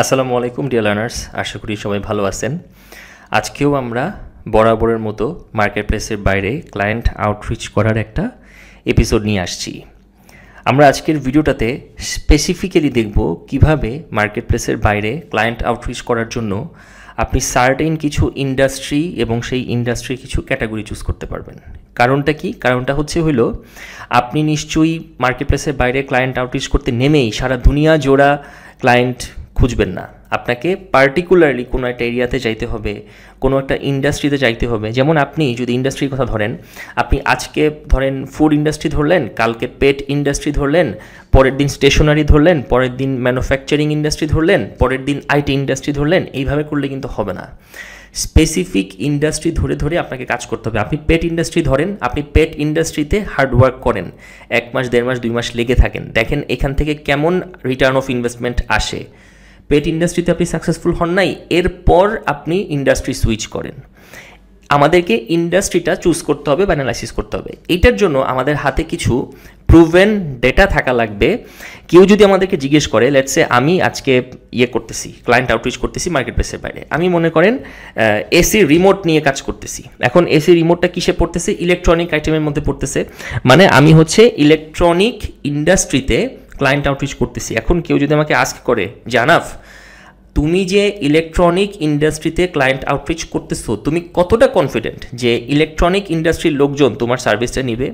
আসসালামু আলাইকুম dear learners, আশা করি সবাই ভালো আছেন। আজকেও আমরা বরাবরের মতো মার্কেটপ্লেসের বাইরে ক্লায়েন্ট আউটরিচ করার একটা এপিসোড নিয়ে আসছি। আমরা আজকের ভিডিওটাতে স্পেসিফিক্যালি দেখব কিভাবে মার্কেটপ্লেসের বাইরে ক্লায়েন্ট আউটরিচ করার জন্য আপনি সার্টেন কিছু ইন্ডাস্ট্রি এবং সেই ইন্ডাস্ট্রির কিছু ক্যাটাগরি চুজ করতে পারবেন। কারণটা কি? কারণটা হলো আপনি নিশ্চয়ই মার্কেটপ্লেসের বাইরে ক্লায়েন্ট আউটরিচ করতে নেমেই সারা দুনিয়া জোড়া ক্লায়েন্ট খুঁজবেন না। আপনাকে পার্টিকুলারলি কোনো একটা এরিয়াতে যাইতে হবে, কোনো একটা ইন্ডাস্ট্রিতে যাইতে হবে। যেমন আপনি যদি ইন্ডাস্ট্রির কথা ধরেন, আপনি আজকে ধরেন ফুড ইন্ডাস্ট্রি ধরলেন, কালকে পেট ইন্ডাস্ট্রি ধরলেন, পরের দিন স্টেশনারি ধরলেন, পরের দিন ম্যানুফ্যাকচারিং ইন্ডাস্ট্রি ধরলেন, পরের দিন আইটি ইন্ডাস্ট্রি ধরলেন। এইভাবে করলে কিন্তু হবে না। স্পেসিফিক ইন্ডাস্ট্রি ধরে ধরে আপনাকে কাজ করতে হবে। আপনি পেট ইন্ডাস্ট্রি ধরেন, আপনি পেট ইন্ডাস্ট্রিতে হার্ডওয়ার্ক করেন, 1 মাস 1.5 মাস 2 মাস লেগে থাকেন, দেখেন এখান থেকে কেমন রিটার্ন অফ ইনভেস্টমেন্ট আসে। পেট ইন্ডাস্ট্রিতে আপনি সাকসেসফুল হন নাই, এরপর আপনি ইন্ডাস্ট্রি সুইচ করেন। আমাদেরকে ইন্ডাস্ট্রিটা চুজ করতে হবে বা অ্যানালাইসিস করতে হবে। এটার জন্য আমাদের হাতে কিছু প্রুভেন ডেটা থাকা লাগবে। কেউ যদি আমাদেরকে জিজ্ঞেস করে, লেটস সে আমি আজকে করতেছি, ক্লায়েন্ট আউটরিচ করতেছি মার্কেটপ্লেসের বাইরে, আমি মনে করেন এসি রিমোট নিয়ে কাজ করতেছি। এখন এসি রিমোটটা কিসে পড়তেছে? ইলেকট্রনিক আইটেমের মধ্যে পড়তেছে। মানে আমি ইলেকট্রনিক ইন্ডাস্ট্রিতে ক্লায়েন্ট আউটরিচ করতেছি। এখন কেউ যদি আমাকে আস্ক করে, জানাফ তুমি যে ইলেকট্রনিক ইন্ডাস্ট্রিতে ক্লায়েন্ট আউটরিচ করতেছো, তুমি কতটা কনফিডেন্ট যে ইলেকট্রনিক ইন্ডাস্ট্রির লোকজন তোমার সার্ভিসটা নিবে?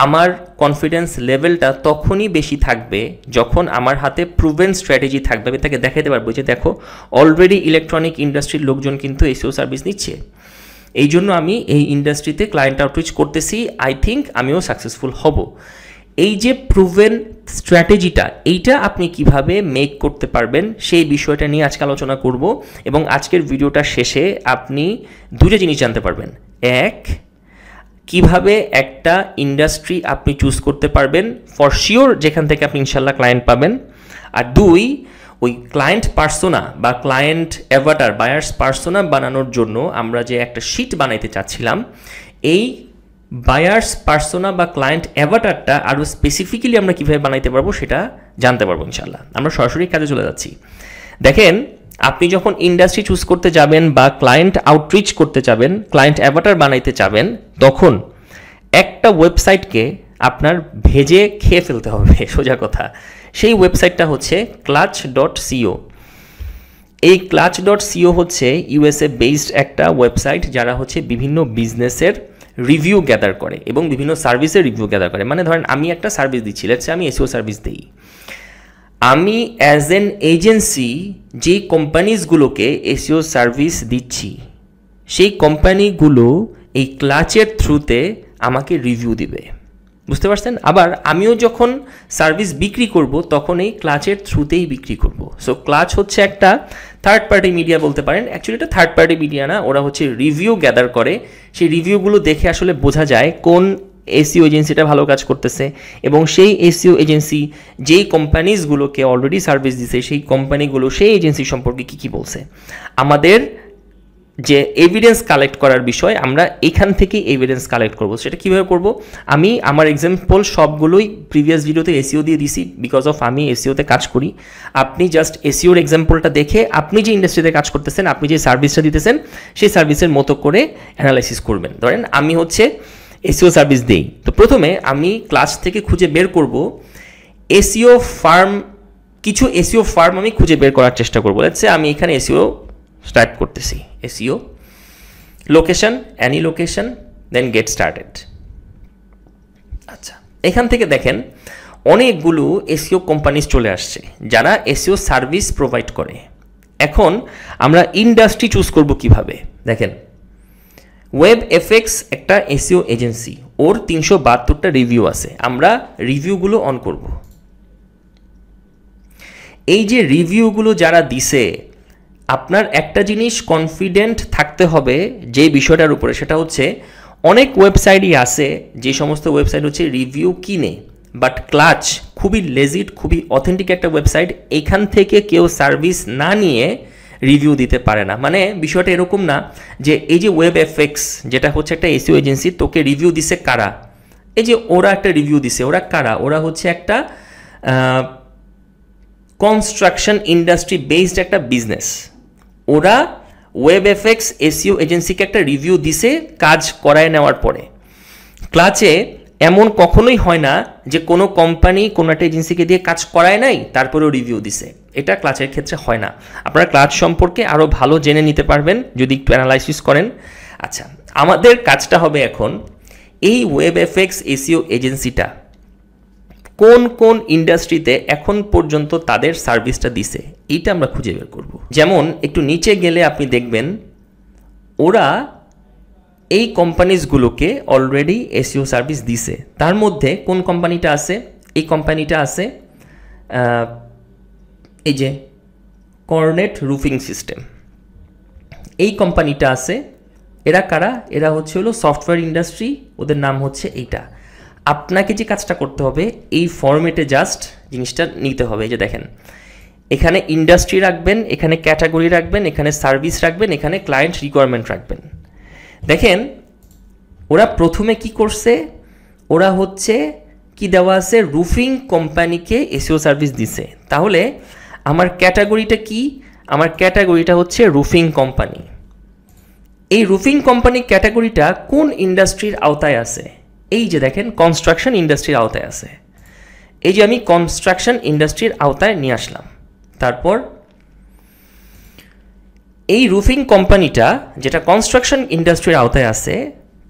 আমার কনফিডেন্স লেভেলটা তখনই বেশি থাকবে যখন আমার হাতে প্রুভেন স্ট্র্যাটেজি থাকবে। আমি তাকে দেখাতে পারবো যে দেখো, অলরেডি ইলেকট্রনিক ইন্ডাস্ট্রির লোকজন কিন্তু এসিও সার্ভিস নিচ্ছে, এই জন্য আমি এই ইন্ডাস্ট্রিতে ক্লায়েন্ট আউটরিচ করতেছি, আই থিঙ্ক আমিও সাকসেসফুল হব। এই যে প্রুভেন স্ট্র্যাটেজিটা, এইটা আপনি কিভাবে মেক করতে পারবেন সেই বিষয়টা নিয়ে আজকে আলোচনা করব। এবং আজকের ভিডিওটা শেষে আপনি দুটো জিনিস জানতে পারবেন। এক, কিভাবে একটা ইন্ডাস্ট্রি আপনি চুজ করতে পারবেন ফর শিওর, যেখান থেকে আপনি ইনশাল্লাহ ক্লায়েন্ট পাবেন। আর দুই, ওই ক্লায়েন্ট পার্সোনা বা ক্লায়েন্ট অ্যাভাটার, বায়ার্স পার্সোনা বানানোর জন্য আমরা যে একটা শিট বানাইতে চাচ্ছিলাম, এই বায়ার্স পার্সোনা বা ক্লায়েন্ট অ্যাভাটারটা আরও স্পেসিফিক্যালি আমরা কীভাবে বানাইতে পারবো সেটা জানতে পারবো ইনশাল্লাহ। আমরা সরাসরি কাজে চলে যাচ্ছি। দেখেন, আপনি যখন ইন্ডাস্ট্রি চুজ করতে যাবেন বা ক্লায়েন্ট আউটরিচ করতে যাবেন, ক্লায়েন্ট অ্যাভাটার বানাইতে যাবেন, তখন একটা ওয়েবসাইটকে আপনার ভেজে খেয়ে ফেলতে হবে, সোজা কথা। সেই ওয়েবসাইটটা হচ্ছে clutch.co। এই clutch.co হচ্ছে ইউএসএ বেসড একটা ওয়েবসাইট, যারা বিভিন্ন বিজনেসের রিভিউ গ্যাদার করে এবং বিভিন্ন সার্ভিসের রিভিউ গ্যাদার করে। মানে ধরেন আমি একটা সার্ভিস দিচ্ছি, লেটস সে আমি এসইও সার্ভিস দিই, আমি অ্যাজ এন এজেন্সি যে কোম্পানিজগুলোকে এসইও সার্ভিস দিচ্ছি, সেই কোম্পানিগুলো এই ক্লাচের থ্রুতে আমাকে রিভিউ দিবে, বুঝতে পারছেন? আবার আমিও যখন সার্ভিস বিক্রি করব, তখন এই ক্লাচের থ্রুতেই বিক্রি করব। সো ক্লাচ হচ্ছে একটা থার্ড পার্টি মিডিয়া বলতে পারেন। অ্যাকচুয়ালি এটা থার্ড পার্টি মিডিয়া না, ওরা রিভিউ গ্যাদার করে। সেই রিভিউগুলো দেখে আসলে বোঝা যায় কোন এসইও এজেন্সিটা ভালো কাজ করতেছে, এবং সেই এসইও এজেন্সি যেই কোম্পানিজগুলোকে অলরেডি সার্ভিস দিছে, সেই কোম্পানিগুলো সেই এজেন্সি সম্পর্কে কী কী বলছে। আমাদের যে এভিডেন্স কালেক্ট করার বিষয়, আমরা এখান থেকেই এভিডেন্স কালেক্ট করব। সেটা কীভাবে করব? আমি আমার এক্সাম্পল সবগুলোই প্রিভিয়াস ভিডিওতে এসইও দিয়ে দিছি, বিকজ অফ আমি এসইওতে কাজ করি। আপনি জাস্ট এসইওর এক্সাম্পলটা দেখে আপনি যে ইন্ডাস্ট্রিতে কাজ করতেছেন, আপনি যে সার্ভিসটা দিতেছেন, সেই সার্ভিসের মতো করে অ্যানালাইসিস করবেন। ধরেন আমি এসইও সার্ভিস দেই, তো প্রথমে আমি ক্লাস থেকে খুঁজে বের করব এসইও ফার্ম, কিছু এসইও ফার্ম আমি খুঁজে বের করার চেষ্টা করবো। লেটস সে আমি এখানে এসইও স্টার্ট করতেছি, এসইও লোকেশন, অ্যানি লোকেশন, দেন গেট স্টার্টেড। আচ্ছা, এখান থেকে দেখেন অনেকগুলো এসইও কোম্পানিজ চলে আসছে যারা এসইও সার্ভিস প্রোভাইড করে। এখন আমরা ইন্ডাস্ট্রি চুজ করব কিভাবে? দেখেন, ওয়েব এফএক্স একটা এসইও এজেন্সি, ওর 372টা রিভিউ আছে। আমরা রিভিউগুলো অন করব। এই যে রিভিউগুলো যারা দিছে, আপনার একটা জিনিস কনফিডেন্ট থাকতে হবে যে বিষয়টার উপরে, সেটা অনেক ওয়েবসাইটই আছে যে সমস্ত ওয়েবসাইট রিভিউ কিনে, বাট ক্লাচ খুবই লেজিট, খুবই অথেন্টিক একটা ওয়েবসাইট, এখান থেকে কেউ সার্ভিস না নিয়ে রিভিউ দিতে পারে না। মানে বিষয়টা এরকম না যে এই যে ওয়েব এফএক্স যেটা একটা এসইও এজেন্সি, তোকে রিভিউ দিছে কারা? এই যে ওরা একটা রিভিউ দিছে, ওরা কারা? ওরা একটা কনস্ট্রাকশন ইন্ডাস্ট্রি বেসড একটা বিজনেস। ওরা ওয়েবএফএক্স এসইও এজেন্সিকে একটা রিভিউ দিছে কাজ করায় নেওয়ার পরে। ক্লাচে এমন কখনোই হয় না যে কোনো কোম্পানি কোনো একটা এজেন্সিকে দিয়ে কাজ করায় নাই তারপরেও রিভিউ দিছে, এটা ক্লাচের ক্ষেত্রে হয় না। আপনারা ক্লাচ সম্পর্কে আরও ভালো জেনে নিতে পারবেন যদি একটু অ্যানালাইসিস করেন। আচ্ছা, আমাদের কাজটা হবে এখন এই ওয়েবএফএক্স এসইও এজেন্সিটা কোন কোন ইন্ডাস্ট্রিতে এখন পর্যন্ত তাদের সার্ভিসটা দিছে এইটা আমরা খুঁজে বের করব। যেমন একটু নিচে গেলে আপনি দেখবেন ওরা এই কোম্পানিজগুলোকে অলরেডি এসইও সার্ভিস দিছে। তার মধ্যে কোন কোম্পানিটা আছে? এই কোম্পানিটা আছে এই যে কর্নেট রুফিং সিস্টেম, এই কোম্পানিটা আছে। এরা কারা? এরা হলো সফটওয়্যার ইন্ডাস্ট্রি, ওদের নাম হচ্ছে এইটা। আপনাকে যে কাজটা করতে হবে এই ফরম্যাটে জাস্ট জিনিসটা নিতে হবে। যে দেখেন এখানে ইন্ডাস্ট্রি রাখবেন, এখানে ক্যাটাগরি রাখবেন, এখানে সার্ভিস রাখবেন, এখানে ক্লায়েন্ট রিকোয়ারমেন্ট রাখবেন। দেখেন ওরা প্রথমে কি করছে, ওরা কি দেওয়া আছে, রুফিং কোম্পানিকে এসইও সার্ভিস দিছে। তাহলে আমার ক্যাটাগরিটা কি? আমার ক্যাটাগরিটা হচ্ছে রুফিং কোম্পানি। এই রুফিং কোম্পানি ক্যাটাগরিটা কোন ইন্ডাস্ট্রির আওতায় আছে? এই যে দেখেন কনস্ট্রাকশন ইন্ডাস্ট্রির আওতায় আছে। এই যে আমি কনস্ট্রাকশন ইন্ডাস্ট্রির আওতায় নিয়ে আসলাম। তারপর এই রুফিং কোম্পানিটা যেটা কনস্ট্রাকশন ইন্ডাস্ট্রির আওতায় আছে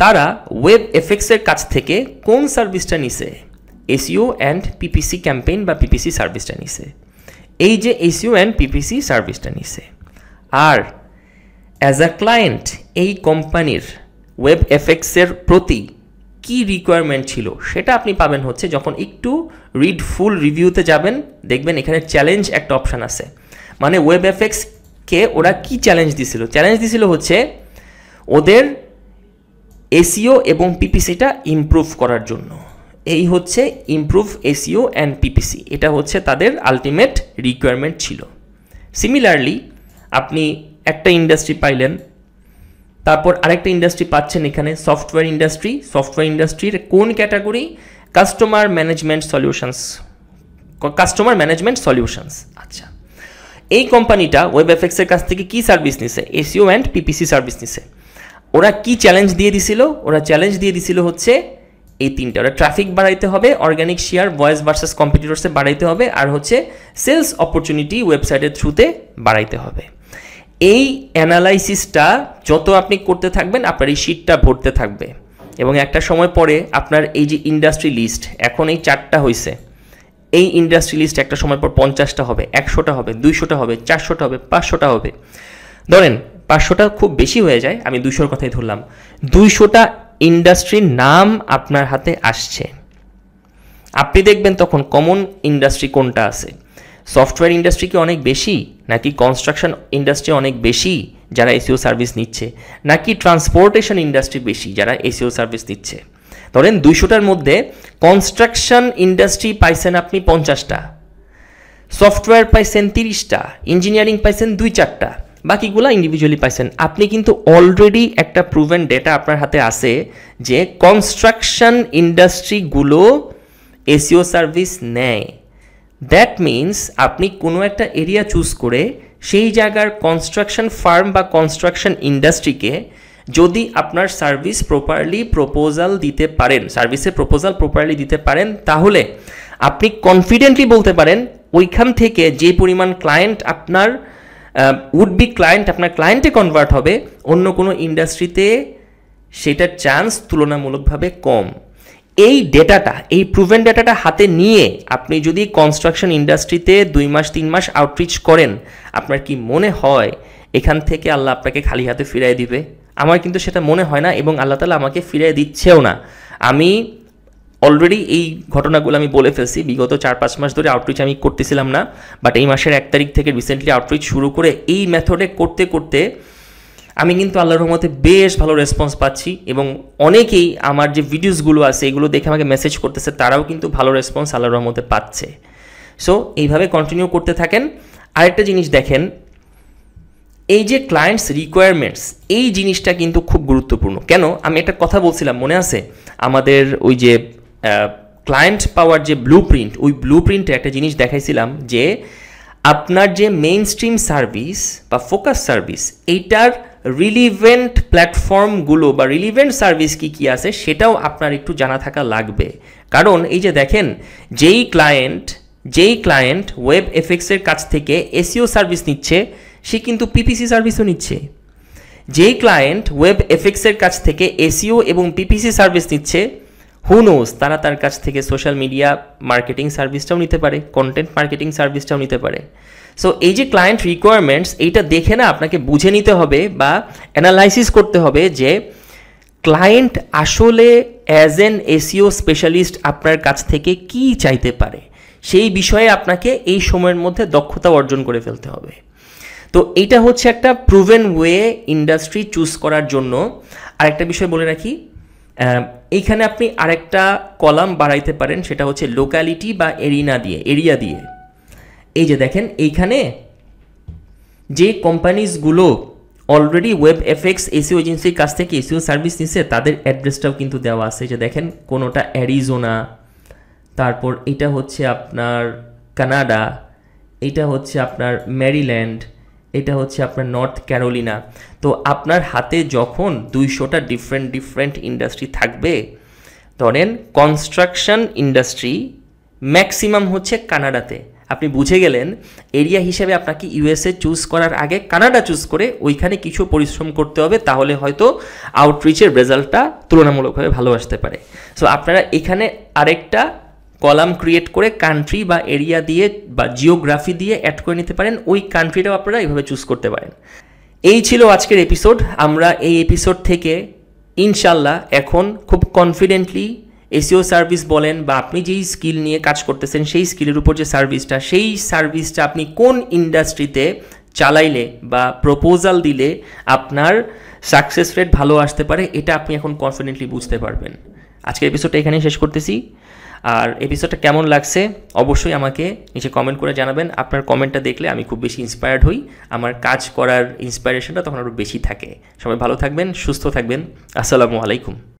তারা ওয়েবএফএক্সের কাছ থেকে কোন সার্ভিসটা নিছে? এসইও অ্যান্ড পিপিসি ক্যাম্পেইন বা পিপিসি সার্ভিসটা নিছে। এই যে এসইও অ্যান্ড পিপিসি সার্ভিসটা নিছে। আর অ্যাজ আ ক্লায়েন্ট এই কোম্পানির ওয়েবএফএক্সের প্রতি কি রিকোয়ারমেন্ট ছিল সেটা আপনি পাবেন যখন একটু রিড ফুল রিভিউতে যাবেন, দেখবেন এখানে চ্যালেঞ্জ একটা অপশান আছে। মানে ওয়েবএফএক্সকে ওরা কি চ্যালেঞ্জ দিছিল? চ্যালেঞ্জ দিছিল ওদের এসইও এবং পিপিসিটা ইমপ্রুভ করার জন্য। এই ইমপ্রুভ এসইও অ্যান্ড পিপিসি, এটা তাদের আলটিমেট রিকোয়ারমেন্ট ছিল। সিমিলারলি আপনি একটা ইন্ডাস্ট্রি পাইলেন, তারপর আরেকটা ইন্ডাস্ট্রি পাচ্ছেন এখানে সফটওয়্যার ইন্ডাস্ট্রি। সফটওয়্যার ইন্ডাস্ট্রির কোন category? Customer management solutions. Customer management solutions. আচ্ছা, এই কোম্পানিটা ওয়েবএফএক্সের কাছ থেকে কি সার্ভিস নিছে? এসইও অ্যান্ড পিপিসি সার্ভিস নিছে। ওরা কি চ্যালেঞ্জ দিয়ে দিছিল? ওরা চ্যালেঞ্জ দিয়ে দিছিল এই তিনটা। ওরা ট্রাফিক বাড়াইতে হবে, অর্গানিক শেয়ার ভয়েস ভার্সাস কম্পিটিটরসে বাড়াইতে হবে, আর সেলস অপরচুনিটি ওয়েবসাইটের থ্রুতে বাড়াইতে হবে। এই অ্যানালাইসিসটা যত আপনি করতে থাকবেন আপনার এই শিটটা ভরতে থাকবে এবং একটা সময় পরে আপনার এই যে ইন্ডাস্ট্রি লিস্ট এখন এই 4টা হয়েছে, এই ইন্ডাস্ট্রি লিস্ট একটা সময় পর 50টা হবে, 100টা হবে, 200টা হবে, 400টা হবে, 500টা হবে। ধরেন 500টা খুব বেশি হয়ে যায়, আমি 200র কথাই ধরলাম। 200টা ইন্ডাস্ট্রির নাম আপনার হাতে আসছে। আপনি দেখবেন তখন কমন ইন্ডাস্ট্রি কোনটা আছে। সফটওয়্যার ইন্ডাস্ট্রি কি অনেক বেশি, নাকি কনস্ট্রাকশন ইন্ডাস্ট্রি অনেক বেশি যারা এসইও সার্ভিস নিচ্ছে, নাকি ট্রান্সপোর্টেশন ইন্ডাস্ট্রি বেশি যারা এসইও সার্ভিস নিচ্ছে? ধরেন 200টার মধ্যে কনস্ট্রাকশন ইন্ডাস্ট্রি পাইছেন আপনি 50টা, সফটওয়্যার পাইছেন 30টা, ইঞ্জিনিয়ারিং পাইছেন 2-4টা, বাকিগুলা ইন্ডিভিজুয়ালি পাইছেন। আপনি কিন্তু অলরেডি একটা প্রুভেন ডেটা আপনার হাতে আছে যে কনস্ট্রাকশন ইন্ডাস্ট্রিগুলো এসইও সার্ভিস নেয়। দ্যাট মিনস আপনি কোনো একটা এরিয়া চুজ করে সেই জায়গার কনস্ট্রাকশন ফার্ম বা কনস্ট্রাকশন ইন্ডাস্ট্রিকে যদি আপনার সার্ভিস প্রপারলি প্রপোজাল দিতে পারেন, সার্ভিসের প্রপোজাল প্রপারলি দিতে পারেন, তাহলে আপনি কনফিডেন্টলি বলতে পারেন ওইখান থেকে যে পরিমাণ ক্লায়েন্ট আপনার উড বি ক্লায়েন্ট আপনার ক্লায়েন্টে কনভার্ট হবে, অন্য কোনো ইন্ডাস্ট্রিতে সেটার চান্স তুলনামূলকভাবে কম। এই ডেটাটা, এই প্রুভেন ডেটাটা হাতে নিয়ে আপনি যদি কনস্ট্রাকশন ইন্ডাস্ট্রিতে 2 মাস 3 মাস আউটরিচ করেন, আপনার কি মনে হয় এখান থেকে আল্লাহ আপনাকে খালি হাতে ফিরিয়ে দিবে? আমার কিন্তু সেটা মনে হয় না এবং আল্লাহ তাআলা আমাকে ফিরিয়ে দিচ্ছেও না। আমি অলরেডি এই ঘটনাগুলো আমি বলে ফেলছি। বিগত 4-5 মাস ধরে আউটরিচ আমি করতেছিলাম না, বাট এই মাসের 1 তারিখ থেকে রিসেন্টলি আউটরিচ শুরু করে এই মেথডে করতে করতে আমি কিন্তু আল্লাহর রহমতে বেশ ভালো রেসপন্স পাচ্ছি এবং অনেকেই আমার যে ভিডিওসগুলো আছে এগুলো দেখে আমাকে মেসেজ করতেছে, তারাও কিন্তু ভালো রেসপন্স আল্লাহর রহমতে পাচ্ছে। সো এইভাবে কন্টিনিউ করতে থাকেন। আরেকটা জিনিস দেখেন, এই যে ক্লায়েন্টস রিকোয়ারমেন্টস, এই জিনিসটা কিন্তু খুব গুরুত্বপূর্ণ। কেন? আমি একটা কথা বলছিলাম, মনে আছে আমাদের ওই যে ক্লায়েন্ট পাওয়ার যে ব্লু প্রিন্ট, ওই ব্লু প্রিন্টে একটা জিনিস দেখাইছিলাম যে আপনার যে মেইন স্ট্রিম সার্ভিস বা ফোকাস সার্ভিস এইটার রিলিভেন্ট প্ল্যাটফর্মগুলো বা রিলিভেন্ট সার্ভিস কী কী আছে সেটাও আপনার একটু জানা থাকা লাগবে। কারণ এই যে দেখেন, যেই ক্লায়েন্ট ওয়েব এফএক্সের কাছ থেকে এসইও সার্ভিস নিচ্ছে, সে কিন্তু পিপিসি সার্ভিসও নিচ্ছে। যেই ক্লায়েন্ট ওয়েব এফএক্সের কাছ থেকে এসইও এবং পিপিসি সার্ভিস নিচ্ছে, হু নোজ, তারা তার কাছ থেকে সোশ্যাল মিডিয়া মার্কেটিং সার্ভিসটাও নিতে পারে, কন্টেন্ট মার্কেটিং সার্ভিসটাও নিতে পারে। সো এই যে ক্লায়েন্ট রিকোয়ারমেন্টস, এইটা দেখে না আপনাকে বুঝে নিতে হবে বা অ্যানালাইসিস করতে হবে যে ক্লায়েন্ট আসলে অ্যাজ এন এসইও স্পেশালিস্ট আপনার কাছ থেকে কী চাইতে পারে, সেই বিষয়ে আপনাকে এই সময়ের মধ্যে দক্ষতা অর্জন করে ফেলতে হবে। তো এইটা হচ্ছে একটা প্রুভেন ওয়ে ইন্ডাস্ট্রি চুজ করার জন্য। আরেকটা বিষয় বলে রাখি, এইখানে আপনি আরেকটা কলাম বাড়াইতে পারেন, সেটা হচ্ছে লোকালিটি বা এরিয়া দিয়ে। এই যে দেখেন, এইখানে যে কোম্পানিজগুলো অলরেডি ওয়েব এফএক্স এসইও এজেন্সির কাছ থেকে এসইও সার্ভিস নিচ্ছে তাদের অ্যাড্রেসটাও কিন্তু দেওয়া আছে। যে দেখেন, কোনোটা অ্যারিজোনা, তারপর এটা হচ্ছে আপনার কানাডা, এটা হচ্ছে আপনার ম্যারিল্যান্ড, এটা হচ্ছে আপনার নর্থ ক্যারোলিনা। তো আপনার হাতে যখন 200টা ডিফারেন্ট ইন্ডাস্ট্রি থাকবে, ধরেন কনস্ট্রাকশন ইন্ডাস্ট্রি ম্যাক্সিমাম হচ্ছে কানাডাতে, আপনি বুঝে গেলেন এরিয়া হিসেবে আপনাকে ইউএসএ চুজ করার আগে কানাডা চুজ করে ওইখানে কিছু পরিশ্রম করতে হবে, তাহলে হয়তো আউটরিচের রেজাল্টটা তুলনামূলকভাবে ভালো আসতে পারে। সো আপনারা এখানে আরেকটা কলাম ক্রিয়েট করে কান্ট্রি বা এরিয়া দিয়ে বা জিওগ্রাফি দিয়ে অ্যাড করে নিতে পারেন, ওই কান্ট্রিটাও আপনারা এইভাবে চুজ করতে পারেন। এই ছিল আজকের এপিসোড। আমরা এই এপিসোড থেকে ইনশাল্লাহ এখন খুব কনফিডেন্টলি এসইও সার্ভিস বলেন বা আপনি যেই স্কিল নিয়ে কাজ করতেছেন সেই স্কিলের উপর যে সার্ভিসটা আপনি কোন ইন্ডাস্ট্রিতে চালাইলে বা প্রপোজাল দিলে আপনার সাকসেস রেট ভালো আসতে পারে, এটা আপনি এখন কনফিডেন্টলি বুঝতে পারবেন। আজকের এপিসোডটা এখানেই শেষ করতেছি। আর এপিসোডটা কেমন লাগছে অবশ্যই আমাকে নিচে কমেন্ট করে জানাবেন। আপনার কমেন্টটা দেখলে আমি খুব বেশি ইন্সপায়ার্ড হই, আমার কাজ করার ইন্সপায়ারেশনটা তখন আরও বেশি থাকে। সবাই ভালো থাকবেন, সুস্থ থাকবেন। আসসালামু আলাইকুম।